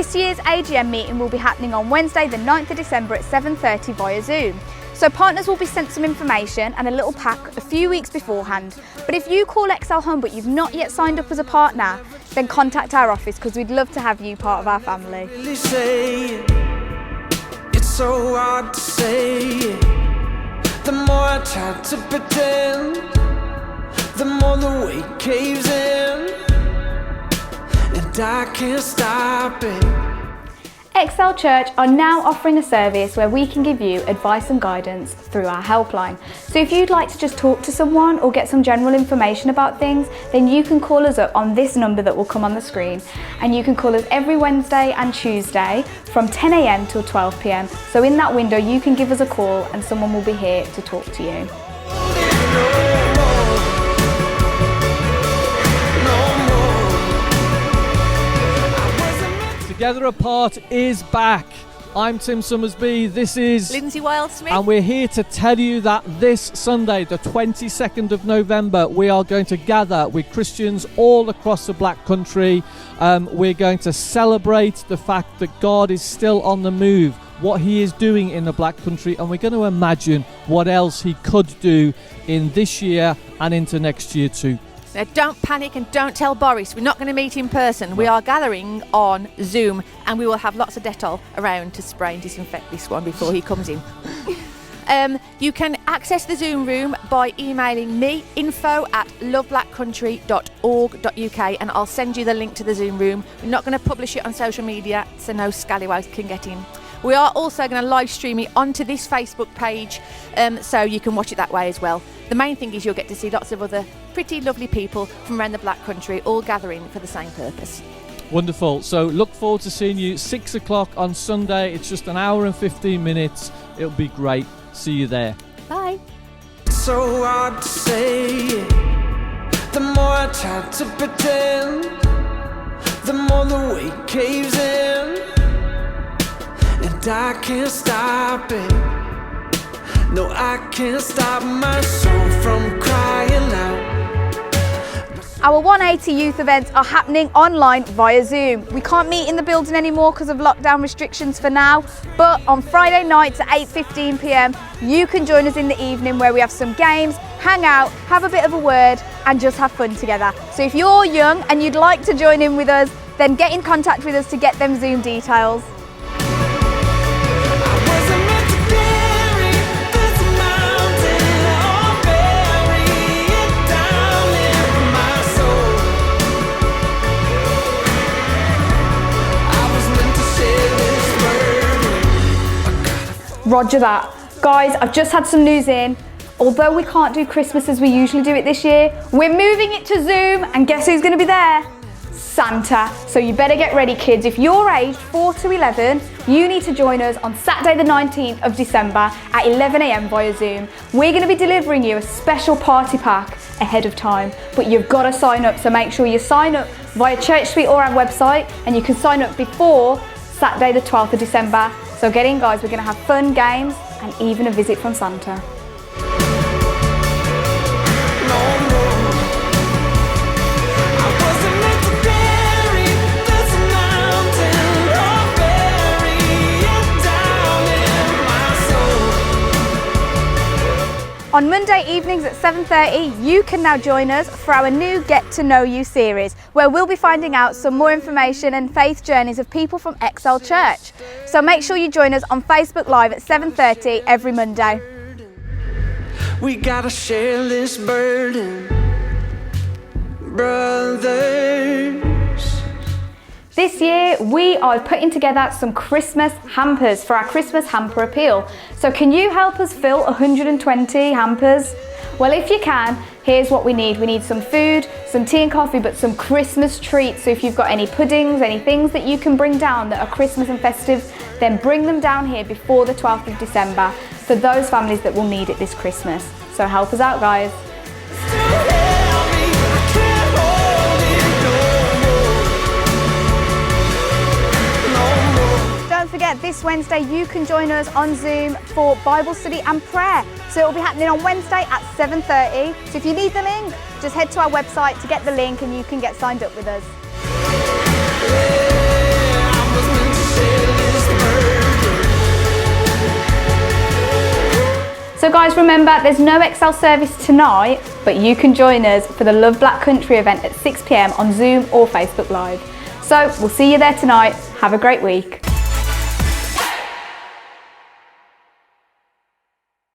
This year's AGM meeting will be happening on Wednesday the 9th of December at 7:30 via Zoom. So partners will be sent some information and a little pack a few weeks beforehand. But if you call Excel Home but you've not yet signed up as a partner, then contact our office because we'd love to have you part of our family. It's so hard to say it. The more I try to pretend, the more the weight caves in, and I can't stop it. Excel Church are now offering a service where we can give you advice and guidance through our helpline. So if you'd like to just talk to someone or get some general information about things, then you can call us up on this number that will come on the screen. And you can call us every Wednesday and Tuesday from 10 AM till 12 PM. So in that window you can give us a call and someone will be here to talk to you. Together Apart is back. I'm Tim Summersby, this is Lindsay Wildsmith, and we're here to tell you that this Sunday, the 22nd of November, we are going to gather with Christians all across the Black Country. We're going to celebrate the fact that God is still on the move, what he is doing in the Black Country, and we're going to imagine what else he could do in this year and into next year too. Now, don't panic and don't tell Boris. We're not going to meet in person. We are gathering on Zoom and we will have lots of Dettol around to spray and disinfect this one before he comes in. You can access the Zoom room by emailing me, info@loveblackcountry.org.uk, and I'll send you the link to the Zoom room. We're not going to publish it on social media so no scallywags can get in. We are also going to live stream it onto this Facebook page, so you can watch it that way as well. The main thing is you'll get to see lots of other pretty lovely people from around the Black Country all gathering for the same purpose. Wonderful. So look forward to seeing you 6 o'clock on Sunday. It's just an hour and 15 minutes. It'll be great. See you there. Bye. It's so hard to say it. The more I try to pretend, the more the weight caves in, and I can't stop it. No, I can't stop my soul from crying out. Our 180 youth events are happening online via Zoom. We can't meet in the building anymore because of lockdown restrictions for now, but on Friday nights at 8:15 PM, you can join us in the evening where we have some games, hang out, have a bit of a word and just have fun together. So if you're young and you'd like to join in with us, then get in contact with us to get them Zoom details. Roger that. Guys, I've just had some news in. Although we can't do Christmas as we usually do it this year, we're moving it to Zoom, and guess who's going to be there? Santa. So you better get ready, kids. If you're aged 4 to 11, you need to join us on Saturday the 19th of December at 11 AM via Zoom. We're going to be delivering you a special party pack ahead of time, but you've got to sign up, so make sure you sign up via Church Suite or our website, and you can sign up before Saturday the 12th of December. So get in, guys, we're going to have fun, games and even a visit from Santa. On Monday evenings at 7:30, you can now join us for our new Get to Know You series, where we'll be finding out some more information and faith journeys of people from Excel Church. So make sure you join us on Facebook Live at 7:30 every Monday. We gotta share this burden, brothers. This year, we are putting together some Christmas hampers for our Christmas hamper appeal. So can you help us fill 120 hampers? Well, if you can, here's what we need. We need some food, some tea and coffee, but some Christmas treats. So if you've got any puddings, any things that you can bring down that are Christmas and festive, then bring them down here before the 12th of December for those families that will need it this Christmas. So help us out, guys. Don't forget, this Wednesday you can join us on Zoom for Bible study and prayer. So it will be happening on Wednesday at 7:30. So if you need the link, just head to our website to get the link and you can get signed up with us. Guys, remember, there's no Excel service tonight, but you can join us for the Love Black Country event at 6 p.m. on Zoom or Facebook Live. So we'll see you there tonight. Have a great week.